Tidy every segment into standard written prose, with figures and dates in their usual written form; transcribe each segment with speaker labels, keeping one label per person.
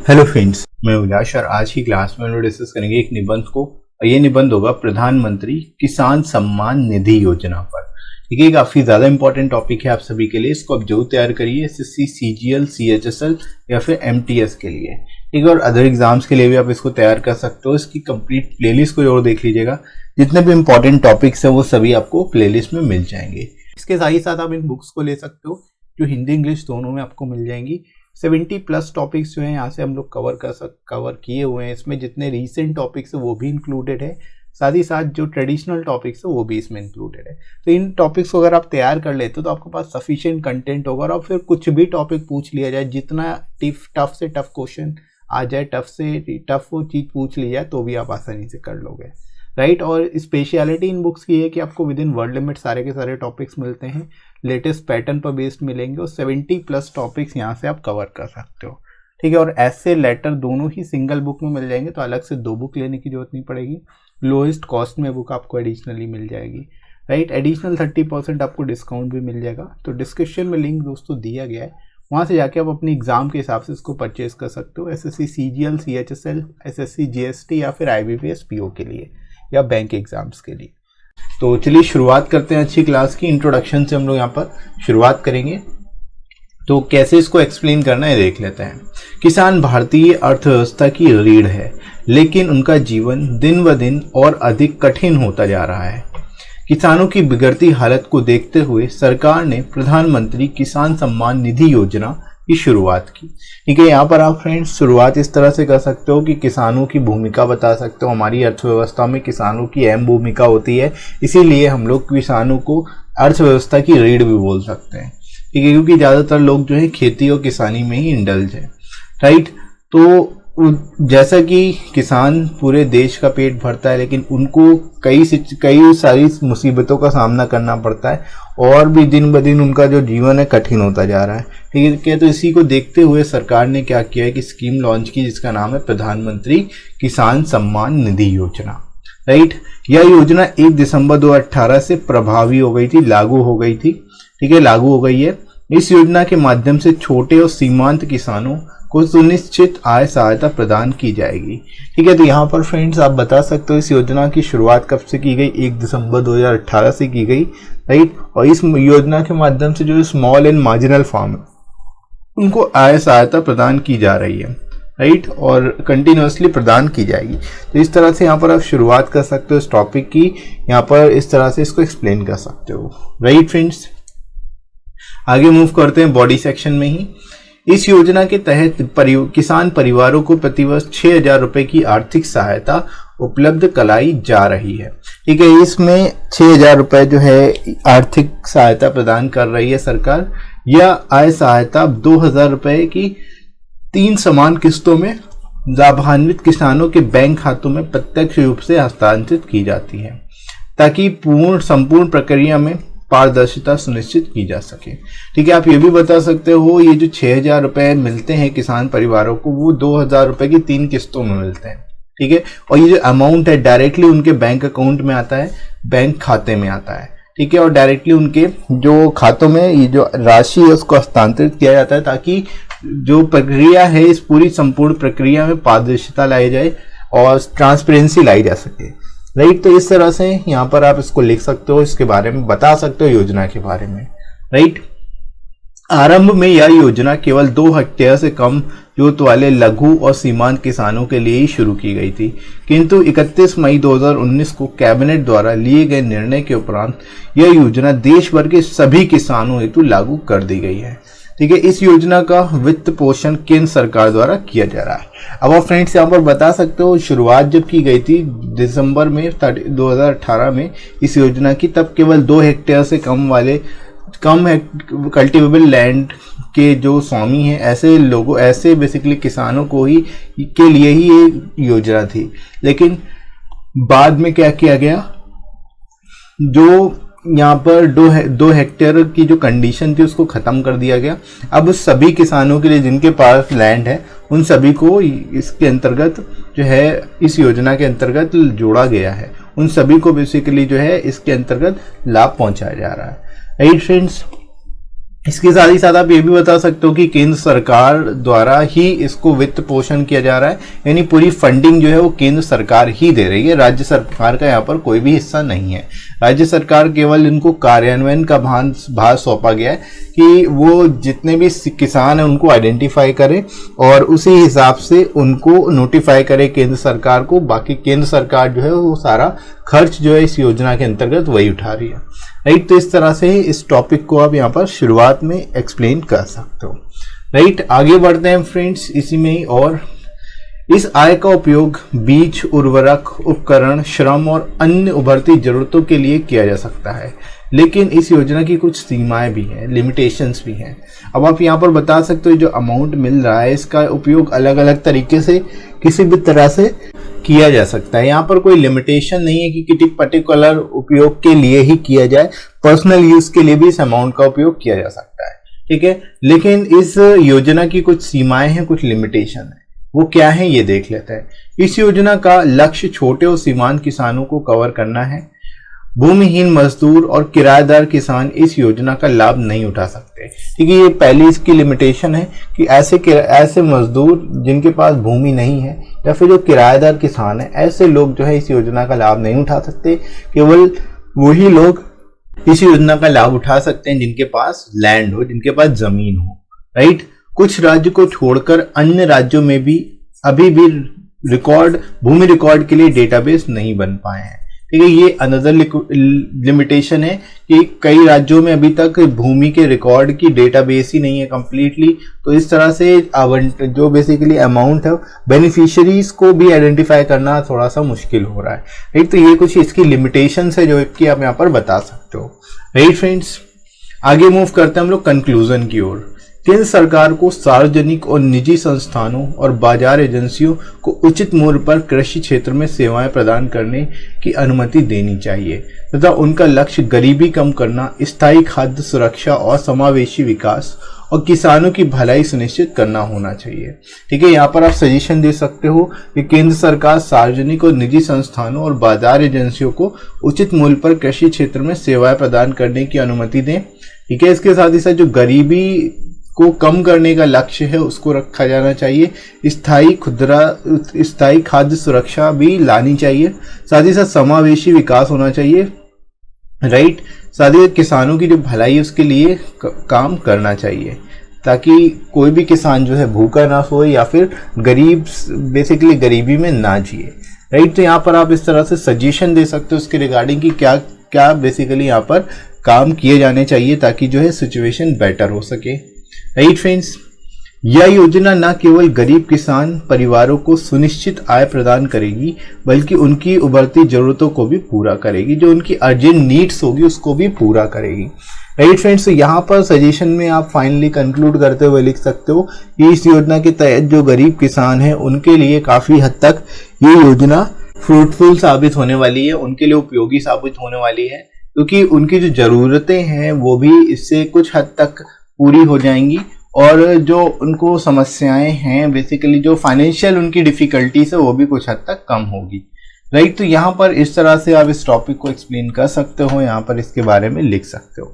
Speaker 1: Hello friends, मैं उल्लास और आज की क्लास में हम लोग डिस्कस करेंगे एक निबंध को। और ये निबंध होगा प्रधानमंत्री किसान सम्मान निधि योजना पर। ठीक है, काफी ज्यादा इंपॉर्टेंट टॉपिक है आप सभी के लिए। इसको आप जरूर तैयार करिए एसएससी, सीजीएल, सीएचएसएल या फिर एमटीएस के लिए। ठीक है, और अदर एग्जाम्स के लिए भी आप इसको तैयार कर सकते हो। इसकी कंप्लीट प्लेलिस्ट को जरूर देख लीजिएगा। जितने भी इंपॉर्टेंट टॉपिक्स है वो सभी आपको प्लेलिस्ट में मिल जाएंगे। इसके साथ ही साथ आप इन बुक्स को ले सकते हो जो हिंदी इंग्लिश दोनों में आपको मिल जाएंगी। 70+ टॉपिक्स जो हैं यहाँ से हम लोग कवर किए हुए हैं। इसमें जितने रीसेंट टॉपिक्स है वो भी इंक्लूडेड है, साथ ही साथ जो ट्रेडिशनल टॉपिक्स है वो भी इसमें इंक्लूडेड है। तो इन टॉपिक्स को अगर आप तैयार कर लेते हो तो आपके पास सफिशिएंट कंटेंट होगा। और फिर कुछ भी टॉपिक पूछ लिया जाए, जितना टफ से टफ क्वेश्चन आ जाए, टफ से टफ वो चीज़ पूछ ली जाए तो भी आप आसानी से कर लोगे, राइट। और स्पेशलिटी इन बुक्स की है कि आपको विद इन वर्ड लिमिट सारे के सारे टॉपिक्स मिलते हैं, लेटेस्ट पैटर्न पर बेस्ड मिलेंगे और 70+ टॉपिक्स यहाँ से आप कवर कर सकते हो। ठीक है, और ऐसे लेटर दोनों ही सिंगल बुक में मिल जाएंगे, तो अलग से 2 बुक लेने की जरूरत नहीं पड़ेगी। लोएस्ट कॉस्ट में बुक आपको एडिशनली मिल जाएगी, राइट। एडिशनल 30% आपको डिस्काउंट भी मिल जाएगा। तो डिस्क्रिप्शन में लिंक दोस्तों दिया गया है, वहाँ से जाके आप अपनी एग्जाम के हिसाब से इसको परचेज कर सकते हो। SSC, CGL, CHSL, SSC, GST या फिर आईबीपीएस पीओ के लिए या बैंक एग्जाम्स के लिए। तो चलिए शुरुआत करते हैं अच्छी क्लास की। इंट्रोडक्शन से हम लोग यहाँ पर शुरुआत करेंगे। तो कैसे इसको एक्सप्लेन करना है देख लेते हैं। किसान भारतीय अर्थव्यवस्था की रीढ़ है, लेकिन उनका जीवन दिन ब दिन और अधिक कठिन होता जा रहा है। किसानों की बिगड़ती हालत को देखते हुए सरकार ने प्रधानमंत्री किसान सम्मान निधि योजना की शुरुआत की। ठीक है, यहाँ पर आप फ्रेंड्स शुरुआत इस तरह से कर सकते हो कि किसानों की भूमिका बता सकते हो। हमारी अर्थव्यवस्था में किसानों की अहम भूमिका होती है, इसीलिए हम लोग किसानों को अर्थव्यवस्था की रीढ़ भी बोल सकते हैं। ठीक है, क्योंकि ज़्यादातर लोग जो है खेती और किसानी में ही इंडल्ज है, राइट। तो जैसा कि किसान पूरे देश का पेट भरता है, लेकिन उनको कई सारी मुसीबतों का सामना करना पड़ता है और भी दिन ब दिन उनका जो जीवन है कठिन होता जा रहा है। ठीक है, तो इसी को देखते हुए सरकार ने क्या किया है कि स्कीम लॉन्च की, जिसका नाम है प्रधानमंत्री किसान सम्मान निधि योजना, राइट। यह योजना 1 दिसंबर 2018 से प्रभावी हो गई थी, लागू हो गई थी। ठीक है, लागू हो गई है। इस योजना के माध्यम से छोटे और सीमांत किसानों को सुनिश्चित आय सहायता प्रदान की जाएगी। ठीक है, तो यहाँ पर फ्रेंड्स आप बता सकते हो इस योजना की शुरुआत कब से की गई। 1 दिसंबर 2018 से की गई, राइट। और इस योजना के माध्यम से जो स्मॉल एंड मार्जिनल फार्म है उनको आय सहायता प्रदान की जा रही है, राइट, और कंटिन्यूसली प्रदान की जाएगी। तो इस तरह से यहाँ पर आप शुरुआत कर सकते हो इस टॉपिक की। यहाँ पर इस तरह से इसको एक्सप्लेन कर सकते हो, राइट फ्रेंड्स। आगे मूव करते हैं बॉडी सेक्शन में ही। इस योजना के तहत किसान परिवारों को प्रतिवर्ष 6,000 रुपए की आर्थिक सहायता उपलब्ध कराई जा रही है। ठीक है, इसमें 6,000 रुपए जो है आर्थिक सहायता प्रदान कर रही है सरकार। यह आय सहायता 2,000 रुपए की 3 समान किस्तों में लाभान्वित किसानों के बैंक खातों में प्रत्यक्ष रूप से हस्तांतरित की जाती है, ताकि संपूर्ण प्रक्रिया में पारदर्शिता सुनिश्चित की जा सके। ठीक है, आप ये भी बता सकते हो ये जो 6,000 रुपए मिलते हैं किसान परिवारों को, वो 2,000 रुपए की 3 किस्तों में मिलते हैं। ठीक है, और ये जो अमाउंट है डायरेक्टली उनके बैंक अकाउंट में आता है, बैंक खाते में आता है। ठीक है, और डायरेक्टली उनके जो खातों में ये जो राशि है उसको हस्तांतरित किया जाता है, ताकि जो प्रक्रिया है इस पूरी संपूर्ण प्रक्रिया में पारदर्शिता लाई जाए और ट्रांसपेरेंसी लाई जा सके, राइट। तो इस तरह से यहाँ पर आप इसको लिख सकते हो, इसके बारे में बता सकते हो योजना के बारे में, राइट। आरंभ में यह योजना केवल 2 हेक्टेयर से कम जोत वाले लघु और सीमांत किसानों के लिए ही शुरू की गई थी, किंतु 31 मई 2019 को कैबिनेट द्वारा लिए गए निर्णय के उपरांत यह योजना देश भर के सभी किसानों हेतु लागू कर दी गई है। ठीक है, इस योजना का वित्त पोषण केंद्र सरकार द्वारा किया जा रहा है। अब आप फ्रेंड्स यहाँ पर बता सकते हो शुरुआत जब की गई थी दिसंबर में 2018 में इस योजना की, तब केवल 2 हेक्टेयर से कम कल्टिवेबल लैंड के जो स्वामी हैं, ऐसे लोगों, ऐसे बेसिकली किसानों को ही के लिए ही ये योजना थी। लेकिन बाद में क्या किया गया, जो यहाँ पर 2 हेक्टेयर की जो कंडीशन थी उसको खत्म कर दिया गया। अब सभी किसानों के लिए जिनके पास लैंड है उन सभी को इसके अंतर्गत जो है, इस योजना के अंतर्गत जोड़ा गया है। उन सभी को बेसिकली जो है इसके अंतर्गत लाभ पहुंचाया जा रहा है, राइट फ्रेंड्स। इसके साथ ही साथ आप ये भी बता सकते हो कि केंद्र सरकार द्वारा ही इसको वित्त पोषण किया जा रहा है, यानी पूरी फंडिंग जो है वो केंद्र सरकार ही दे रही है, राज्य सरकार का यहाँ पर कोई भी हिस्सा नहीं है। राज्य सरकार केवल इनको कार्यान्वयन का भार सौंपा गया है कि वो जितने भी किसान हैं उनको आइडेंटिफाई करें और उसी हिसाब से उनको नोटिफाई करे केंद्र सरकार को। बाकी केंद्र सरकार जो है वो सारा खर्च जो है इस योजना के अंतर्गत वही उठा रही है, राइट। तो इस तरह से ही इस टॉपिक को आप यहाँ पर शुरुआत में एक्सप्लेन कर सकते हो, राइट। आगे बढ़ते हैं फ्रेंड्स इसी में ही। और इस आय का उपयोग बीज, उर्वरक, उपकरण, श्रम और अन्य उभरती जरूरतों के लिए किया जा सकता है, लेकिन इस योजना की कुछ सीमाएं भी हैं, लिमिटेशंस भी हैं। अब आप यहाँ पर बता सकते हो जो अमाउंट मिल रहा है इसका उपयोग अलग अलग तरीके से किसी भी तरह से किया जा सकता है। यहाँ पर कोई लिमिटेशन नहीं है कि किसी पर्टिकुलर उपयोग के लिए ही किया जाए, पर्सनल यूज के लिए भी इस अमाउंट का उपयोग किया जा सकता है, ठीक है। लेकिन इस योजना की कुछ सीमाएं हैं, कुछ लिमिटेशन है, वो क्या है ये देख लेते हैं। इस योजना का लक्ष्य छोटे और सीमांत किसानों को कवर करना है। भूमिहीन मजदूर और किराएदार किसान इस योजना का लाभ नहीं उठा सकते, ठीक है। ये पहली इसकी लिमिटेशन है कि ऐसे मजदूर जिनके पास भूमि नहीं है या फिर जो किराएदार किसान है, ऐसे लोग जो है इस योजना का लाभ नहीं उठा सकते। केवल वही लोग इस योजना का लाभ उठा सकते हैं जिनके पास लैंड हो, जिनके पास जमीन हो, राइट। कुछ राज्य को छोड़कर अन्य राज्यों में भी अभी भी भूमि रिकॉर्ड के लिए डेटाबेस नहीं बन पाए हैं, ठीक है। ये अनदर लिमिटेशन है कि कई राज्यों में अभी तक भूमि के रिकॉर्ड की डेटाबेस ही नहीं है कंप्लीटली। तो इस तरह से जो बेसिकली अमाउंट है बेनिफिशियरीज को भी आइडेंटिफाई करना थोड़ा सा मुश्किल हो रहा है, राइट। तो ये कुछ इसकी लिमिटेशंस है जो कि आप यहाँ पर बता सकते हो, राइट फ्रेंड्स। आगे मूव करते हैं हम लोग कंक्लूजन की ओर। केंद्र सरकार को सार्वजनिक और निजी संस्थानों और बाजार एजेंसियों को उचित मूल्य पर कृषि क्षेत्र में सेवाएं प्रदान करने की अनुमति देनी चाहिए तथा उनका लक्ष्य गरीबी कम करना, स्थायी खाद्य सुरक्षा और समावेशी विकास और किसानों की भलाई सुनिश्चित करना होना चाहिए, ठीक है। यहाँ पर आप सजेशन दे सकते हो कि केंद्र सरकार सार्वजनिक और निजी संस्थानों और बाजार एजेंसियों को उचित मूल्य पर कृषि क्षेत्र में सेवाएं प्रदान करने की अनुमति दें, ठीक है। इसके साथ ही साथ जो गरीबी को कम करने का लक्ष्य है उसको रखा जाना चाहिए। स्थायी खाद्य सुरक्षा भी लानी चाहिए, साथ ही साथ समावेशी विकास होना चाहिए, राइट। साथ ही किसानों की जो भलाई है उसके लिए काम करना चाहिए ताकि कोई भी किसान जो है भूखा ना सोए या फिर बेसिकली गरीबी में ना जिए, राइट। तो यहाँ पर आप इस तरह से सजेशन दे सकते हो उसके रिगार्डिंग कि क्या क्या बेसिकली यहाँ पर काम किए जाने चाहिए ताकि जो है सिचुएशन बेटर हो सके, राइट फ्रेंड्स। यह योजना न केवल गरीब किसान परिवारों को सुनिश्चित आय प्रदान करेगी बल्कि उनकी उभरती जरूरतों को भी पूरा करेगी, जो उनकी अर्जेंट नीड्स होगी उसको भी पूरा करेगी, राइट फ्रेंड्स। तो यहाँ पर सजेशन में आप फाइनली कंक्लूड करते हुए लिख सकते हो कि इस योजना के तहत जो गरीब किसान हैं उनके लिए काफी हद तक ये योजना फ्रूटफुल साबित होने वाली है, उनके लिए उपयोगी साबित होने वाली है, क्योंकि उनकी जो जरूरतें हैं वो भी इससे कुछ हद तक पूरी हो जाएंगी और जो उनको समस्याएं हैं बेसिकली जो फाइनेंशियल उनकी डिफिकल्टीज है वो भी कुछ हद तक कम होगी, राइट। तो यहाँ पर इस तरह से आप इस टॉपिक को एक्सप्लेन कर सकते हो, यहाँ पर इसके बारे में लिख सकते हो,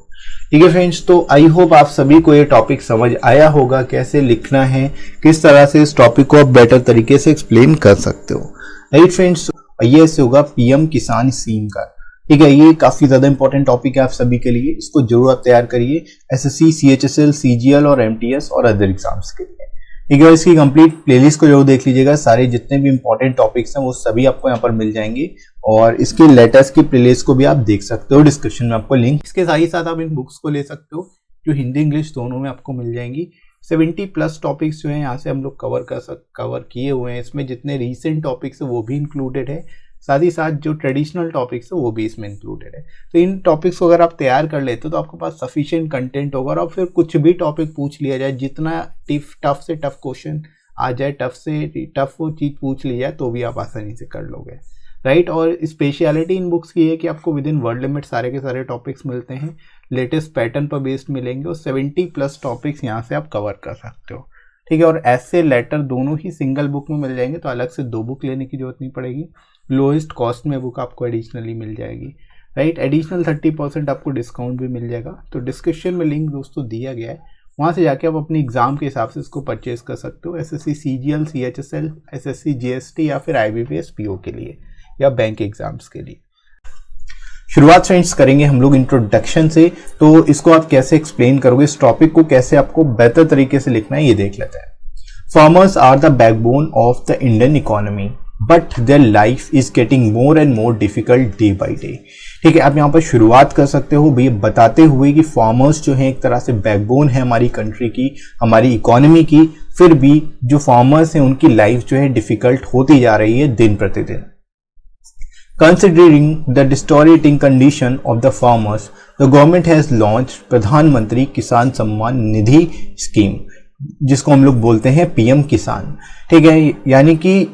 Speaker 1: ठीक है फ्रेंड्स। तो आई होप आप सभी को ये टॉपिक समझ आया होगा, कैसे लिखना है, किस तरह से इस टॉपिक को आप बेटर तरीके से एक्सप्लेन कर सकते हो, राइट फ्रेंड्स। ये ऐसे होगा पीएम किसान स्कीम का, ठीक है। ये काफी ज्यादा इंपॉर्टेंट टॉपिक है आप सभी के लिए, इसको जरूर आप तैयार करिए एसएससी, सीएचएसएल, सीजीएल और एमटीएस और अदर एग्जाम्स के लिए, ठीक है। इसकी कंप्लीट प्लेलिस्ट को जरूर देख लीजिएगा, सारे जितने भी इंपॉर्टेंट टॉपिक्स हैं वो सभी आपको यहाँ पर मिल जाएंगे और इसके लेटेस्ट की प्लेलिस्ट को भी आप देख सकते हो, डिस्क्रिप्शन में आपको लिंक। इसके साथ ही साथ आप इन बुक्स को ले सकते हो जो हिंदी इंग्लिश दोनों में आपको मिल जाएंगी। 70+ टॉपिक्स जो हैं यहाँ से हम लोग कवर किए हुए हैं, इसमें जितने रीसेंट टॉपिक्स है वो भी इंक्लूडेड है, साथ ही साथ जो ट्रेडिशनल टॉपिक्स है वो भी इसमें इंक्लूडेड है। तो इन टॉपिक्स को अगर आप तैयार कर लेते हो तो आपके पास सफिशिएंट कंटेंट होगा और फिर कुछ भी टॉपिक पूछ लिया जाए, जितना टफ से टफ क्वेश्चन आ जाए, टफ से टफ वो चीज़ पूछ ली जाए तो भी आप आसानी से कर लोगे, राइट। और स्पेशलिटी इन बुक्स की है कि आपको विद इन वर्ड लिमिट सारे के सारे टॉपिक्स मिलते हैं, लेटेस्ट पैटर्न पर बेस्ड मिलेंगे और 70+ टॉपिक्स यहाँ से आप कवर कर सकते हो, ठीक है। और ऐसे लेटर दोनों ही सिंगल बुक में मिल जाएंगे, तो अलग से 2 बुक लेने की जरूरत नहीं पड़ेगी। लोएस्ट कॉस्ट में बुक आपको एडिशनली मिल जाएगी, राइट। एडिशनल 30% आपको डिस्काउंट भी मिल जाएगा। तो डिस्क्रिप्शन में लिंक दोस्तों दिया गया है, वहाँ से जाके आप अपने एग्जाम के हिसाब से इसको परचेज कर सकते हो, SSC CGL, CHSL, SSC GST या फिर आईबीपीएस पीओ के लिए या बैंक एग्जाम्स के लिए। शुरुआत फ्रेंड्स करेंगे हम लोग इंट्रोडक्शन से। तो इसको आप कैसे एक्सप्लेन करोगे, इस टॉपिक को कैसे आपको बेहतर तरीके से लिखना है ये देख लेते हैं। Farmers are the backbone of the Indian economy but their life is getting more and more difficult day by day. ठीक है, आप यहाँ पर शुरुआत कर सकते हो भाई बताते हुए कि फार्मर्स जो है एक तरह से बैकबोन है हमारी कंट्री की, हमारी इकोनॉमी की, फिर भी जो फार्मर्स हैं उनकी लाइफ जो है डिफिकल्ट होती जा रही है दिन प्रतिदिन। Considering the deteriorating condition of the farmers, the government has launched प्रधानमंत्री किसान सम्मान निधि स्कीम, जिसको हम लोग बोलते हैं पीएम किसान। ठीक है, यानी कि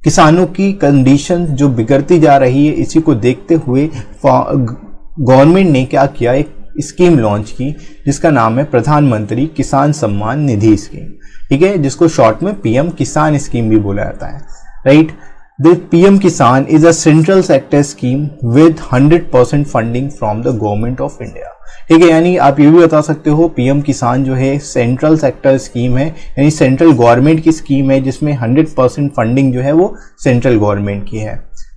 Speaker 1: किसानों की कंडीशन जो बिगड़ती जा रही है, इसी को देखते हुए गवर्नमेंट ने क्या किया, एक स्कीम लॉन्च की जिसका नाम है प्रधानमंत्री किसान सम्मान निधि स्कीम। ठीक है, जिसको शॉर्ट में पीएम किसान स्कीम भी बोला जाता है। Right. The PM Kisan is a central sector scheme with 100% funding from the government of India। ठीक है, यानी आप ये भी बता सकते हो पीएम किसान जो है सेंट्रल सेक्टर स्कीम है, यानी सेंट्रल गवर्नमेंट की स्कीम है जिसमें 100% फंडिंग जो है वो सेंट्रल गवर्नमेंट की है।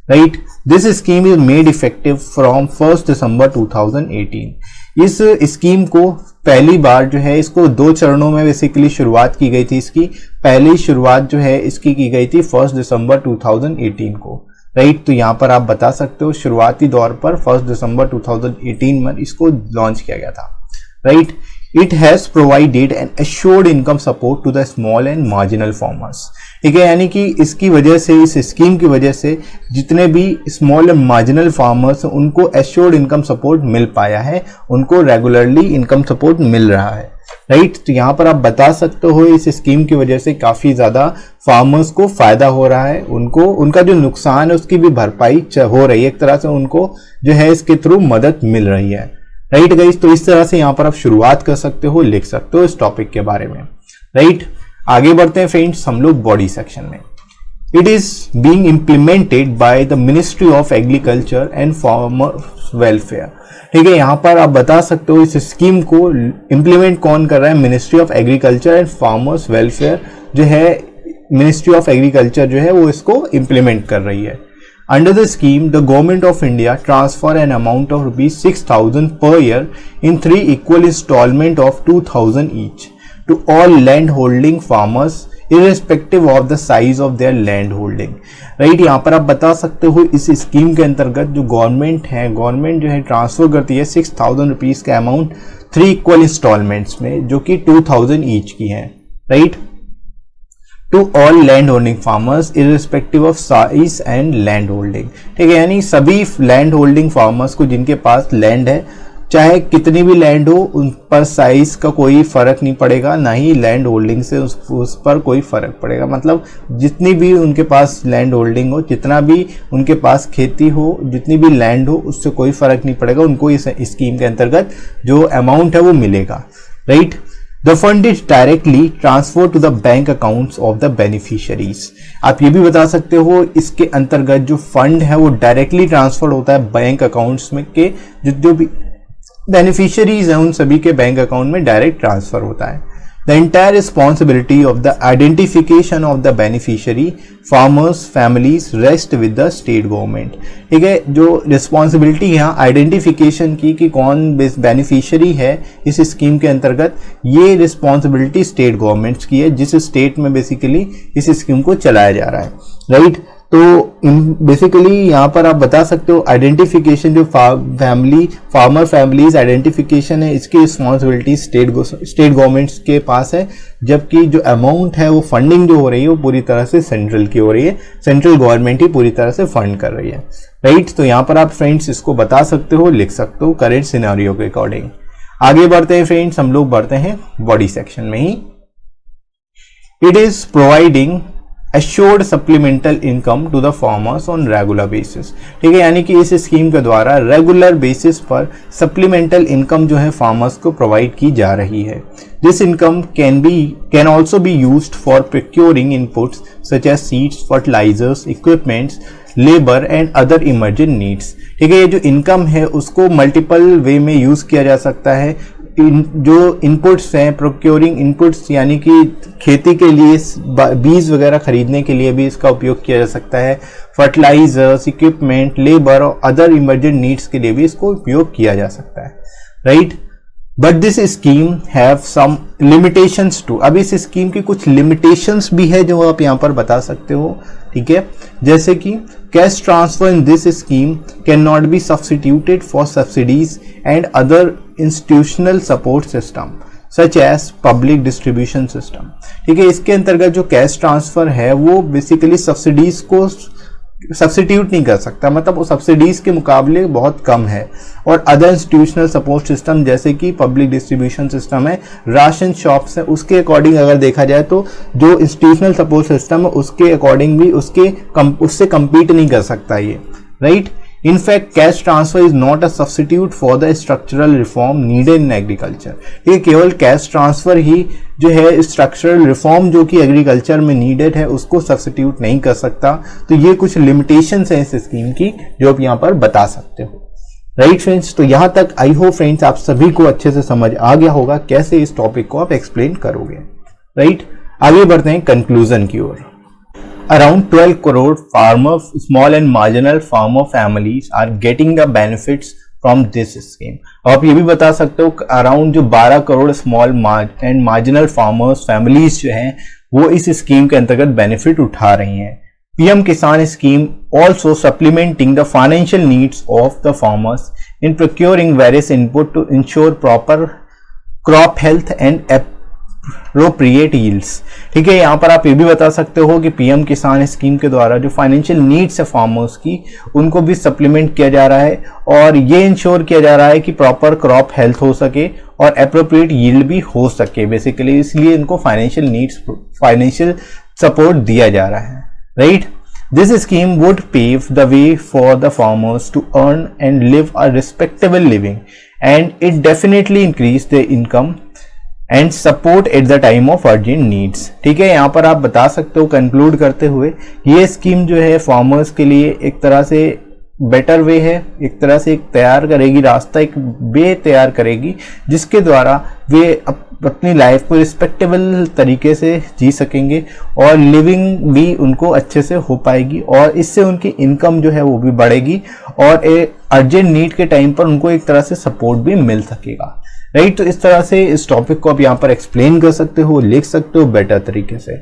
Speaker 1: Right. This scheme is made effective from 1 दिसंबर 2018। इस स्कीम को पहली बार जो है इसको 2 चरणों में बेसिकली शुरुआत की गई थी। इसकी पहली शुरुआत जो है इसकी की गई थी 1 दिसंबर 2018 को। राइट। तो यहाँ पर आप बता सकते हो शुरुआती दौर पर 1 दिसंबर 2018 में इसको लॉन्च किया गया था। Right. It has provided an assured income support to the small and marginal farmers. ठीक है, यानी कि इसकी वजह से, इस स्कीम की वजह से जितने भी स्मॉल एंड मार्जिनल फार्मर्स उनको एश्योर्ड इनकम सपोर्ट मिल पाया है, उनको रेगुलरली इनकम सपोर्ट मिल रहा है। राइट। तो यहाँ पर आप बता सकते हो इस स्कीम की वजह से काफी ज्यादा फार्मर्स को फायदा हो रहा है, उनको उनका जो नुकसान है उसकी भी भरपाई हो रही है, एक तरह से उनको जो है इसके थ्रू मदद मिल रही है। राइट गाइस, तो इस तरह से यहाँ पर आप शुरुआत कर सकते हो, लिख सकते हो इस टॉपिक के बारे में। राइट। आगे बढ़ते हैं फ्रेंड्स हम लोग बॉडी सेक्शन में। It is being implemented by the ministry of agriculture and farmer welfare. ठीक है, यहाँ पर आप बता सकते हो इस स्कीम को इम्प्लीमेंट कौन कर रहा है, ministry of agriculture and farmers welfare जो है, मिनिस्ट्री ऑफ एग्रीकल्चर जो है वो इसको इम्प्लीमेंट कर रही है। Under the scheme, the government of India transfer an amount of ₹6,000 per year in 3 equal installment of 2,000 each to all land holding farmers irrespective of the size of their land holding। Right. यहाँ पर आप बता सकते हो इस scheme के अंतर्गत जो गवर्नमेंट जो है ट्रांसफर करती है 6,000 रुपीज का अमाउंट 3 इक्वल इंस्टॉलमेंट्स में, जो कि 2,000 ईच की है। Right. To all land holding farmers irrespective of size and land holding. ठीक है, यानी सभी लैंड होल्डिंग फार्मर्स को जिनके पास लैंड है, चाहे कितनी भी लैंड हो, उन पर साइज का कोई फर्क नहीं पड़ेगा, ना ही लैंड होल्डिंग से उस पर कोई फर्क पड़ेगा। मतलब जितनी भी उनके पास लैंड होल्डिंग हो, जितना भी उनके पास खेती हो, जितनी भी लैंड हो, उससे कोई फर्क नहीं पड़ेगा, उनको इस स्कीम के अंतर्गत जो अमाउंट है वो मिलेगा। Right. The fund is directly transferred to the bank accounts of the beneficiaries। आप ये भी बता सकते हो इसके अंतर्गत जो फंड है वो डायरेक्टली ट्रांसफर होता है बैंक अकाउंट्स में के जो भी बेनिफिशियरीज हैं उन सभी के बैंक अकाउंट में डायरेक्ट ट्रांसफर होता है। The entire responsibility of the identification of the beneficiary farmers families rest with the state government। ठीक है, जो रिस्पॉन्सिबिलिटी यहाँ आइडेंटिफिकेशन की कि कौन बेनिफिशियरी है इस स्कीम के अंतर्गत, ये रिस्पॉन्सिबिलिटी स्टेट गवर्नमेंट्स की है, जिस स्टेट में बेसिकली इस स्कीम को चलाया जा रहा है। राइट। तो बेसिकली यहाँ पर आप बता सकते हो आइडेंटिफिकेशन जो फार्मर फैमिलीज आइडेंटिफिकेशन है, इसकी रिस्पॉन्सिबिलिटी स्टेट गवर्नमेंट्स के पास है, जबकि जो अमाउंट है वो फंडिंग जो हो रही है वो पूरी तरह से सेंट्रल की हो रही है, सेंट्रल गवर्नमेंट ही पूरी तरह से फंड कर रही है। राइट। तो यहाँ पर आप फ्रेंड्स इसको बता सकते हो, लिख सकते हो करेंट सिनेरियो के अकॉर्डिंग। आगे बढ़ते हैं फ्रेंड्स, हम लोग बढ़ते हैं बॉडी सेक्शन में ही। It is providing assured supplemental income to the farmers on regular basis। ठीक है, यानी कि इस स्कीम के द्वारा रेगुलर बेसिस पर सप्लीमेंटल इनकम जो है फार्मर्स को प्रोवाइड की जा रही है। This income can also be used for procuring inputs such as seeds, fertilizers, equipments, labour and other emergent needs. ठीक है, ये जो इनकम है उसको मल्टीपल वे में यूज किया जा सकता है। जो इनपुट्स हैं, प्रोक्योरिंग इनपुट्स यानी कि खेती के लिए बीज वगैरह खरीदने के लिए भी इसका उपयोग किया जा सकता है। फर्टिलाइजर्स, इक्विपमेंट, लेबर और अदर इमरजेंट नीड्स के लिए भी इसको उपयोग किया जा सकता है, right. But this scheme have some limitations too. अब इस स्कीम की कुछ लिमिटेशंस भी है जो आप यहाँ पर बता सकते हो, ठीक है। जैसे कि cash transfer in this scheme can not be substituted for subsidies and other institutional support system such as public distribution system. ठीक है, इसके अंतर्गत जो कैश ट्रांसफर है वो बेसिकली सब्सिडीज को सब्स्टिट्यूट नहीं कर सकता, मतलब वो सब्सिडीज के मुकाबले बहुत कम है। और अदर इंस्टीट्यूशनल सपोर्ट सिस्टम जैसे कि पब्लिक डिस्ट्रीब्यूशन सिस्टम है, राशन शॉप्स है, उसके अकॉर्डिंग अगर देखा जाए तो जो इंस्टीट्यूशनल सपोर्ट सिस्टम है उसके अकॉर्डिंग भी उससे कम्पीट नहीं कर सकता ये, right. In fact, cash transfer is not a substitute for the structural reform needed in agriculture। ये केवल कैश ट्रांसफर ही जो है स्ट्रक्चरल रिफॉर्म जो कि एग्रीकल्चर में नीडेड है उसको सब्स्टिट्यूट नहीं कर सकता। तो ये कुछ लिमिटेशंस हैं इस स्कीम की जो आप यहाँ पर बता सकते हो, राइट फ्रेंड्स। तो यहाँ तक आई होप फ्रेंड्स आप सभी को अच्छे से समझ आ गया होगा कैसे इस टॉपिक को आप एक्सप्लेन करोगे, राइट। आगे बढ़ते हैं कंक्लूजन की ओर। Around 12 crore farmer, small and marginal farmer families are getting the benefits from this scheme। आप ये भी बता सकते हो अराउंड जो 12 crore small and marginal farmers families जो हैं वो इस स्कीम के अंतर्गत बेनिफिट उठा रही हैं। PM Kisan scheme also supplementing the financial needs of the farmers in procuring various input to ensure proper crop health and appropriate yields। ठीक है, यहाँ पर आप ये भी बता सकते हो कि पीएम किसान स्कीम के द्वारा जो फाइनेंशियल नीड्स है फार्मर्स की उनको भी सप्लीमेंट किया जा रहा है और ये इंश्योर किया जा रहा है कि प्रॉपर क्रॉप हेल्थ हो सके और अप्रोप्रिएट यील्ड भी हो सके बेसिकली, इसलिए इनको फाइनेंशियल सपोर्ट दिया जा रहा है, right. This scheme would pave the way for the farmers to earn and live a respectable living and it definitely increase their income and support at the time of urgent needs. ठीक है, यहाँ पर आप बता सकते हो conclude करते हुए ये स्कीम जो है फार्मर्स के लिए एक तरह से बेटर वे है, एक तरह से एक तैयार करेगी रास्ता, एक वे तैयार करेगी जिसके द्वारा वे अपनी लाइफ को रिस्पेक्टेबल तरीके से जी सकेंगे और लिविंग भी उनको अच्छे से हो पाएगी और इससे उनकी इनकम जो है वो भी बढ़ेगी और अर्जेंट नीड के टाइम पर उनको एक तरह से सपोर्ट भी मिल सकेगा, राइट। तो इस तरह से इस टॉपिक को आप यहाँ पर एक्सप्लेन कर सकते हो, लिख सकते हो बेटर तरीके से।